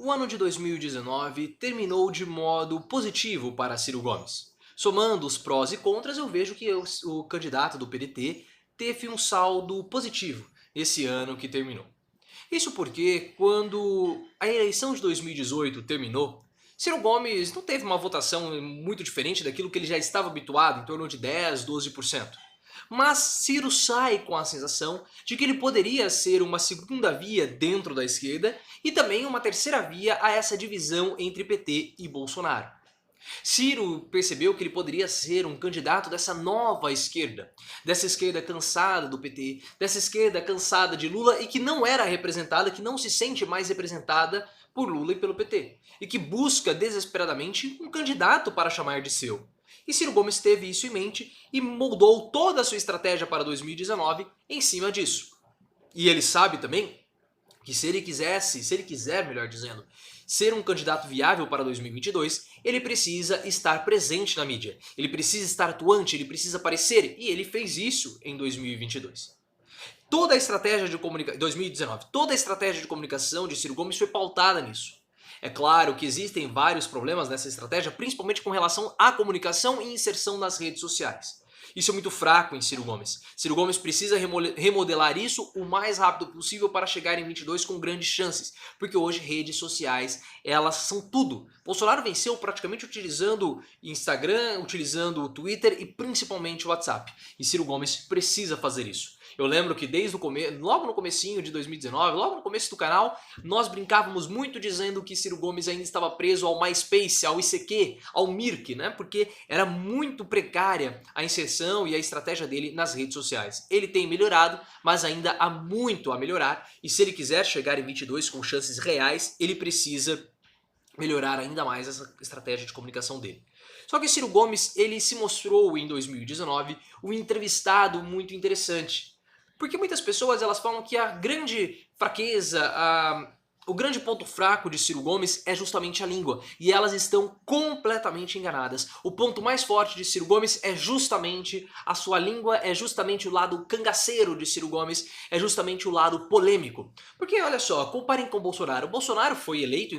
O ano de 2019 terminou de modo positivo para Ciro Gomes. Somando os prós e contras, eu vejo que o candidato do PDT teve um saldo positivo esse ano que terminou. Isso porque, quando a eleição de 2018 terminou, Ciro Gomes não teve uma votação muito diferente daquilo que ele já estava habituado, em torno de 10, 12%. Mas Ciro sai com a sensação de que ele poderia ser uma segunda via dentro da esquerda e também uma terceira via a essa divisão entre PT e Bolsonaro. Ciro percebeu que ele poderia ser um candidato dessa nova esquerda, dessa esquerda cansada do PT, dessa esquerda cansada de Lula e que não era representada, que não se sente mais representada por Lula e pelo PT, e que busca desesperadamente um candidato para chamar de seu. E Ciro Gomes teve isso em mente e moldou toda a sua estratégia para 2019 em cima disso. E ele sabe também que se ele quiser, melhor dizendo, ser um candidato viável para 2022, ele precisa estar presente na mídia, ele precisa estar atuante, ele precisa aparecer, e ele fez isso em 2022. Toda a estratégia de comunicação, 2019, toda a estratégia de comunicação de Ciro Gomes foi pautada nisso. É claro que existem vários problemas nessa estratégia, principalmente com relação à comunicação e inserção nas redes sociais. Isso é muito fraco em Ciro Gomes. Ciro Gomes precisa remodelar isso o mais rápido possível para chegar em 22 com grandes chances, porque hoje redes sociais, elas são tudo. Bolsonaro venceu praticamente utilizando Instagram, utilizando o Twitter e principalmente o WhatsApp. E Ciro Gomes precisa fazer isso. Eu lembro que desde o começo, logo no comecinho de 2019, logo no começo do canal, nós brincávamos muito dizendo que Ciro Gomes ainda estava preso ao MySpace, ao ICQ, ao Mirk, né? Porque era muito precária a inserção e a estratégia dele nas redes sociais. Ele tem melhorado, mas ainda há muito a melhorar, e se ele quiser chegar em 22 com chances reais, ele precisa melhorar ainda mais essa estratégia de comunicação dele. Só que Ciro Gomes, ele se mostrou em 2019 um entrevistado muito interessante. Porque muitas pessoas elas falam que a grande fraqueza, o grande ponto fraco de Ciro Gomes é justamente a língua. E elas estão completamente enganadas. O ponto mais forte de Ciro Gomes é justamente a sua língua, é justamente o lado cangaceiro de Ciro Gomes, é justamente o lado polêmico. Porque olha só, comparem com o Bolsonaro. O Bolsonaro foi eleito em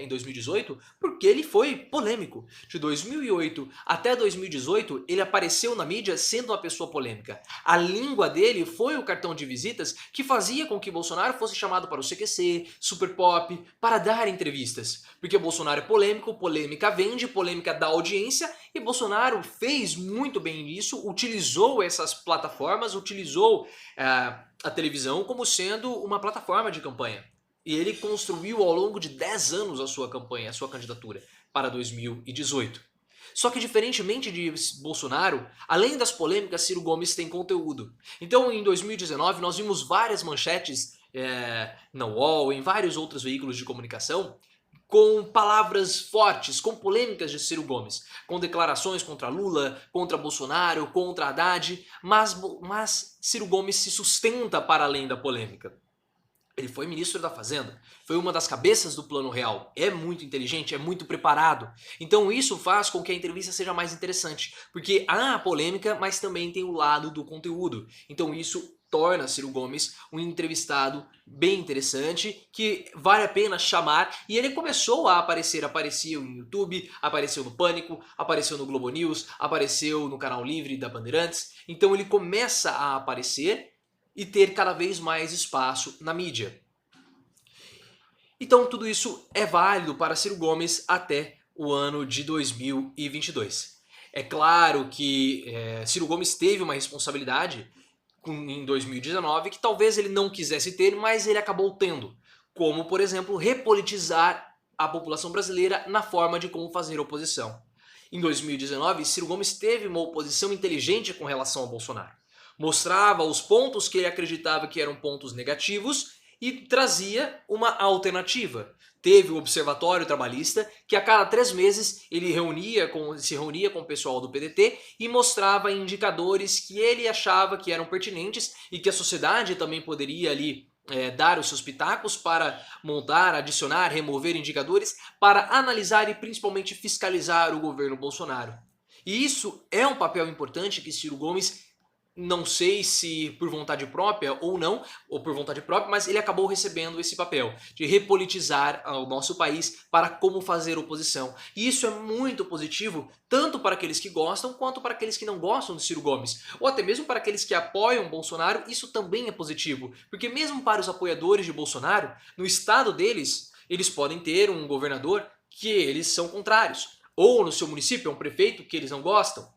2018 porque ele foi polêmico. De 2008 até 2018, ele apareceu na mídia sendo uma pessoa polêmica. A língua dele foi o cartão de visitas que fazia com que Bolsonaro fosse chamado para o CQC, Super Pop, para dar entrevistas. Porque Bolsonaro é polêmico, polêmica vende, polêmica dá audiência, e Bolsonaro fez muito bem isso, utilizou essas plataformas, utilizou a televisão como sendo uma plataforma de campanha. E ele construiu ao longo de 10 anos a sua campanha, a sua candidatura para 2018. Só que diferentemente de Bolsonaro, além das polêmicas, Ciro Gomes tem conteúdo. Então em 2019 nós vimos várias manchetes na UOL, em vários outros veículos de comunicação, com palavras fortes, com polêmicas de Ciro Gomes, com declarações contra Lula, contra Bolsonaro, contra Haddad, mas Ciro Gomes se sustenta para além da polêmica. Ele foi ministro da Fazenda, foi uma das cabeças do Plano Real, é muito inteligente, é muito preparado. Então isso faz com que a entrevista seja mais interessante, porque há a polêmica, mas também tem o lado do conteúdo. Então isso torna Ciro Gomes um entrevistado bem interessante, que vale a pena chamar, e ele começou a aparecer, apareceu no YouTube, apareceu no Pânico, apareceu no Globo News, apareceu no Canal Livre da Bandeirantes, então ele começa a aparecer e ter cada vez mais espaço na mídia. Então tudo isso é válido para Ciro Gomes até o ano de 2022. É claro que Ciro Gomes teve uma responsabilidade em 2019 que talvez ele não quisesse ter, mas ele acabou tendo. Como, por exemplo, repolitizar a população brasileira na forma de como fazer oposição. Em 2019, Ciro Gomes teve uma oposição inteligente com relação ao Bolsonaro. Mostrava os pontos que ele acreditava que eram pontos negativos e trazia uma alternativa. Teve o Observatório Trabalhista, que a cada 3 meses ele se reunia com o pessoal do PDT e mostrava indicadores que ele achava que eram pertinentes e que a sociedade também poderia ali dar os seus pitacos para montar, adicionar, remover indicadores para analisar e principalmente fiscalizar o governo Bolsonaro. E isso é um papel importante que Ciro Gomes não sei se por vontade própria ou não, ou por vontade própria, mas ele acabou recebendo esse papel de repolitizar o nosso país para como fazer oposição. E isso é muito positivo, tanto para aqueles que gostam, quanto para aqueles que não gostam de Ciro Gomes. Ou até mesmo para aqueles que apoiam Bolsonaro, isso também é positivo. Porque mesmo para os apoiadores de Bolsonaro, no estado deles, eles podem ter um governador que eles são contrários. Ou no seu município, é um prefeito que eles não gostam.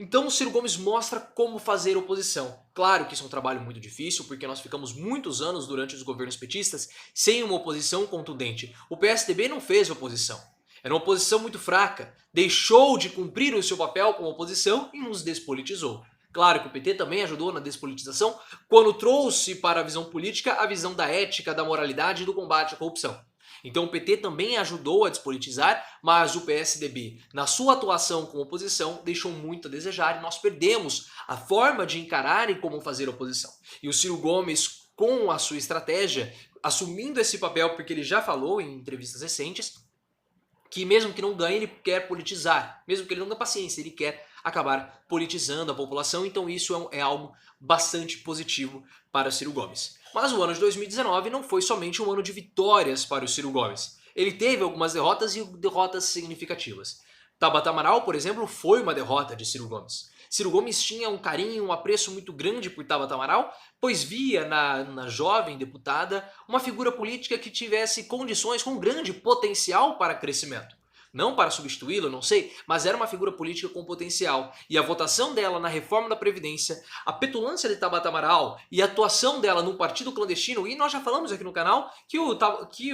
Então o Ciro Gomes mostra como fazer oposição. Claro que isso é um trabalho muito difícil, porque nós ficamos muitos anos durante os governos petistas sem uma oposição contundente. O PSDB não fez oposição. Era uma oposição muito fraca, deixou de cumprir o seu papel como oposição e nos despolitizou. Claro que o PT também ajudou na despolitização quando trouxe para a visão política a visão da ética, da moralidade e do combate à corrupção. Então o PT também ajudou a despolitizar, mas o PSDB, na sua atuação como oposição, deixou muito a desejar e nós perdemos a forma de encarar e como fazer oposição. E o Ciro Gomes, com a sua estratégia, assumindo esse papel, porque ele já falou em entrevistas recentes, que mesmo que não ganhe, ele quer politizar. Mesmo que ele não tenha paciência, ele quer acabar politizando a população. Então isso é algo bastante positivo para Ciro Gomes. Mas o ano de 2019 não foi somente um ano de vitórias para o Ciro Gomes. Ele teve algumas derrotas e derrotas significativas. Tabata Amaral, por exemplo, foi uma derrota de Ciro Gomes. Ciro Gomes tinha um carinho, um apreço muito grande por Tabata Amaral, pois via na jovem deputada uma figura política que tivesse condições com grande potencial para crescimento. Não para substituí-lo, não sei, mas era uma figura política com potencial. E a votação dela na reforma da Previdência, a petulância de Tabata Amaral e a atuação dela num partido clandestino, e nós já falamos aqui no canal que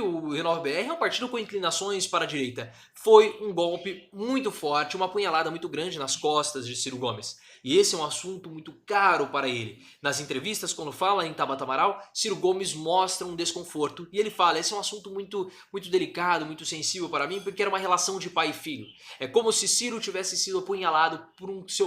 o Renove-BR é um partido com inclinações para a direita. Foi um golpe muito forte, uma apunhalada muito grande nas costas de Ciro Gomes. E esse é um assunto muito caro para ele. Nas entrevistas, quando fala em Tabata Amaral, Ciro Gomes mostra um desconforto. E ele fala, esse é um assunto muito delicado, muito sensível para mim, porque era uma relação de pai e filho. É como se Ciro tivesse sido apunhalado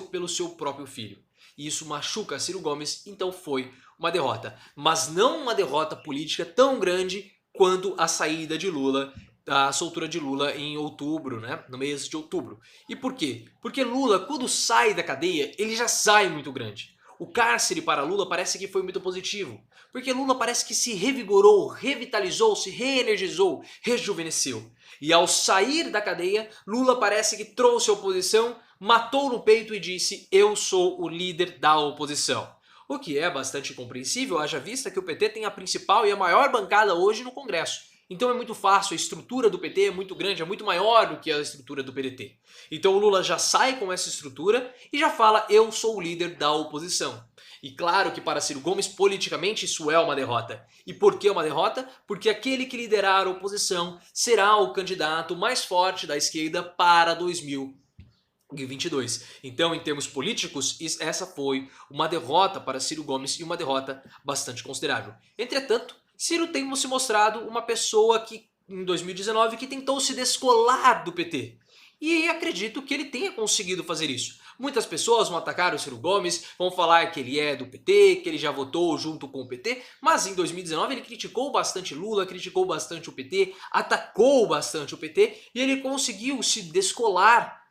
pelo seu próprio filho. E isso machuca Ciro Gomes, então foi uma derrota. Mas não uma derrota política tão grande quanto a saída de Lula, a soltura de Lula em outubro, né? No mês de outubro. E por quê? Porque Lula, quando sai da cadeia, ele já sai muito grande. O cárcere para Lula parece que foi muito positivo, porque Lula parece que se revigorou, revitalizou, se reenergizou, rejuvenesceu. E ao sair da cadeia, Lula parece que trouxe a oposição, matou no peito e disse: eu sou o líder da oposição. O que é bastante compreensível, haja vista que o PT tem a principal e a maior bancada hoje no Congresso. Então é muito fácil, a estrutura do PT é muito grande, é muito maior do que a estrutura do PDT. Então o Lula já sai com essa estrutura e já fala, eu sou o líder da oposição. E claro que para Ciro Gomes, politicamente, isso é uma derrota. E por que uma derrota? Porque aquele que liderar a oposição será o candidato mais forte da esquerda para 2022. Então, em termos políticos, essa foi uma derrota para Ciro Gomes e uma derrota bastante considerável. Entretanto, Ciro tem se mostrado uma pessoa que, em 2019, que tentou se descolar do PT. E acredito que ele tenha conseguido fazer isso. Muitas pessoas vão atacar o Ciro Gomes, vão falar que ele é do PT, que ele já votou junto com o PT, mas em 2019 ele criticou bastante Lula, criticou bastante o PT, atacou bastante o PT e ele conseguiu se descolar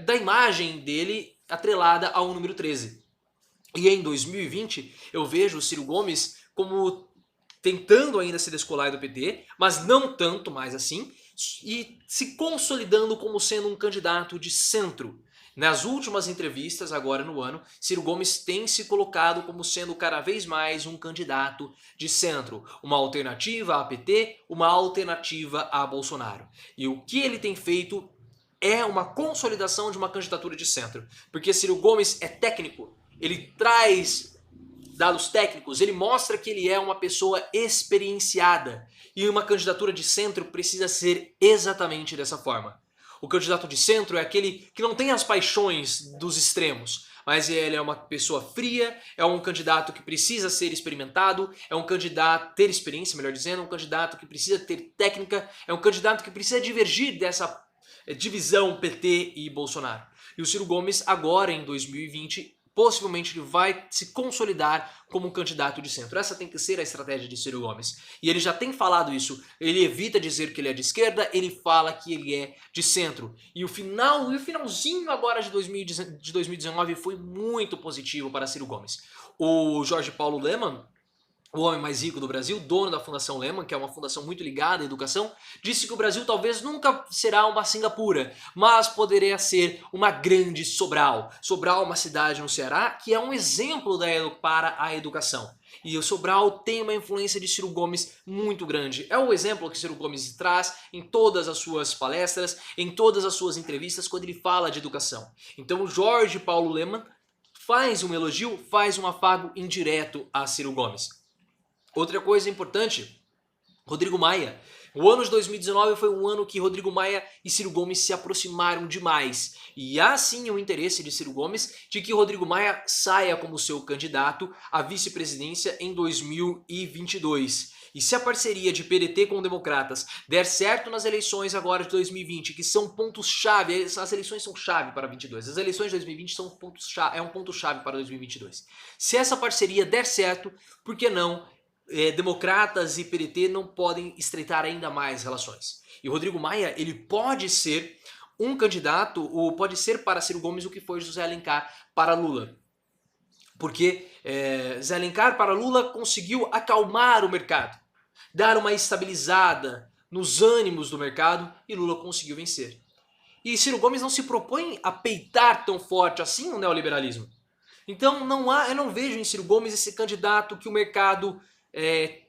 da imagem dele atrelada ao número 13. E em 2020 eu vejo o Ciro Gomes como tentando ainda se descolar do PT, mas não tanto mais assim, e se consolidando como sendo um candidato de centro. Nas últimas entrevistas, agora no ano, Ciro Gomes tem se colocado como sendo cada vez mais um candidato de centro, uma alternativa a PT, uma alternativa a Bolsonaro. E o que ele tem feito é uma consolidação de uma candidatura de centro, porque Ciro Gomes é técnico, ele traz dados técnicos, ele mostra que ele é uma pessoa experienciada. E uma candidatura de centro precisa ser exatamente dessa forma. O candidato de centro é aquele que não tem as paixões dos extremos, mas ele é uma pessoa fria, é um candidato que precisa ser experimentado, é um candidato ter experiência, melhor dizendo, um candidato que precisa ter técnica, é um candidato que precisa divergir dessa divisão PT e Bolsonaro. E o Ciro Gomes agora em 2020 possivelmente ele vai se consolidar como um candidato de centro. Essa tem que ser a estratégia de Ciro Gomes. E ele já tem falado isso. Ele evita dizer que ele é de esquerda, ele fala que ele é de centro. E o finalzinho agora de 2019 foi muito positivo para Ciro Gomes. O Jorge Paulo Lemann, o homem mais rico do Brasil, dono da Fundação Lehman, que é uma fundação muito ligada à educação, disse que o Brasil talvez nunca será uma Singapura, mas poderia ser uma grande Sobral. Sobral é uma cidade no Ceará que é um exemplo para a educação. E o Sobral tem uma influência de Ciro Gomes muito grande. É o exemplo que Ciro Gomes traz em todas as suas palestras, em todas as suas entrevistas, quando ele fala de educação. Então o Jorge Paulo Lemann faz um elogio, faz um afago indireto a Ciro Gomes. Outra coisa importante, Rodrigo Maia. O ano de 2019 foi um ano que Rodrigo Maia e Ciro Gomes se aproximaram demais. E há sim o interesse de Ciro Gomes de que Rodrigo Maia saia como seu candidato à vice-presidência em 2022. E se a parceria de PDT com democratas der certo nas eleições agora de 2020, que são pontos-chave, as eleições são chave para 2022, as eleições de 2020 são um ponto-chave para 2022. Se essa parceria der certo, por que não? Democratas e PDT não podem estreitar ainda mais relações. E o Rodrigo Maia, ele pode ser um candidato, ou pode ser para Ciro Gomes o que foi José Alencar para Lula. Porque José Alencar para Lula conseguiu acalmar o mercado, dar uma estabilizada nos ânimos do mercado e Lula conseguiu vencer. E Ciro Gomes não se propõe a peitar tão forte assim o neoliberalismo. Então eu não vejo em Ciro Gomes esse candidato que o mercado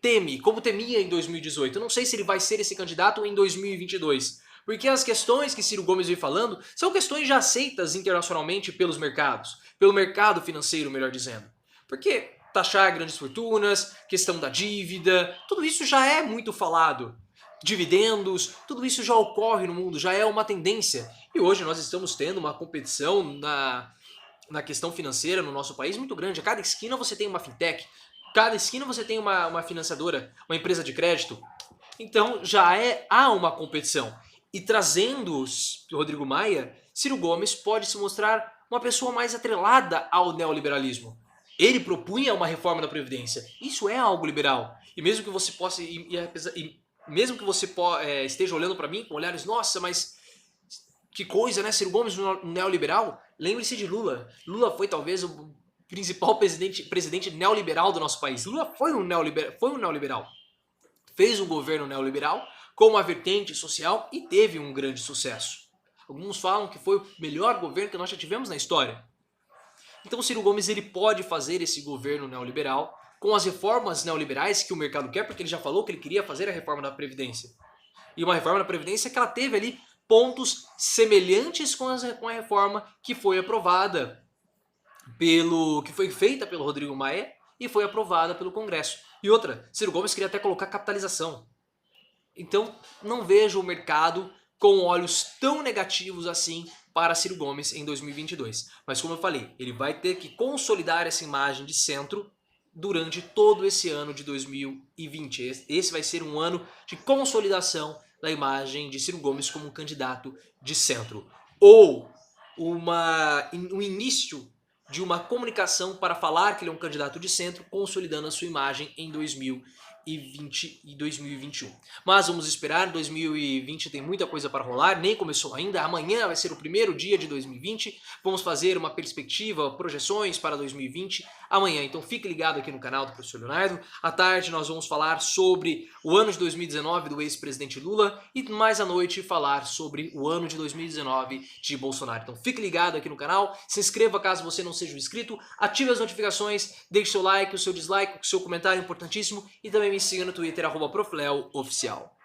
teme, como temia em 2018. Eu não sei se ele vai ser esse candidato em 2022. Porque as questões que Ciro Gomes vem falando são questões já aceitas internacionalmente pelos mercados. Pelo mercado financeiro, melhor dizendo. Porque taxar grandes fortunas, questão da dívida, tudo isso já é muito falado. Dividendos, tudo isso já ocorre no mundo, já é uma tendência. E hoje nós estamos tendo uma competição na questão financeira no nosso país muito grande. A cada esquina você tem uma fintech. Cada esquina você tem uma financiadora, uma empresa de crédito. Então há uma competição. E trazendo o Rodrigo Maia, Ciro Gomes pode se mostrar uma pessoa mais atrelada ao neoliberalismo. Ele propunha uma reforma da Previdência. Isso é algo liberal. E mesmo que você possa esteja olhando para mim com olhares, nossa, mas que coisa, né? Ciro Gomes neoliberal? Lembre-se de Lula. Lula foi talvez o principal presidente neoliberal do nosso país. Lula foi um neoliberal. Fez um governo neoliberal com uma vertente social e teve um grande sucesso. Alguns falam que foi o melhor governo que nós já tivemos na história. Então o Ciro Gomes ele pode fazer esse governo neoliberal com as reformas neoliberais que o mercado quer, porque ele já falou que ele queria fazer a reforma da Previdência. E uma reforma da Previdência que ela teve ali pontos semelhantes com a reforma que foi aprovada que foi feita pelo Rodrigo Maia e foi aprovada pelo Congresso. E outra, Ciro Gomes queria até colocar capitalização. Então não vejo o mercado com olhos tão negativos assim para Ciro Gomes em 2022. Mas como eu falei, ele vai ter que consolidar essa imagem de centro durante todo esse ano de 2020. Esse vai ser um ano de consolidação da imagem de Ciro Gomes como um candidato de centro. Ou um início de uma comunicação para falar que ele é um candidato de centro, consolidando a sua imagem em 2020 e 2021. Mas vamos esperar, 2020 tem muita coisa para rolar, nem começou ainda, amanhã vai ser o primeiro dia de 2020, vamos fazer uma perspectiva, projeções para 2020 amanhã, então fique ligado aqui no canal do Professor Leonardo. À tarde nós vamos falar sobre o ano de 2019 do ex-presidente Lula e mais à noite falar sobre o ano de 2019 de Bolsonaro. Então fique ligado aqui no canal, se inscreva caso você não seja um inscrito, ative as notificações, deixe seu like, o seu dislike, o seu comentário importantíssimo e também me siga no Twitter, @profleoficial.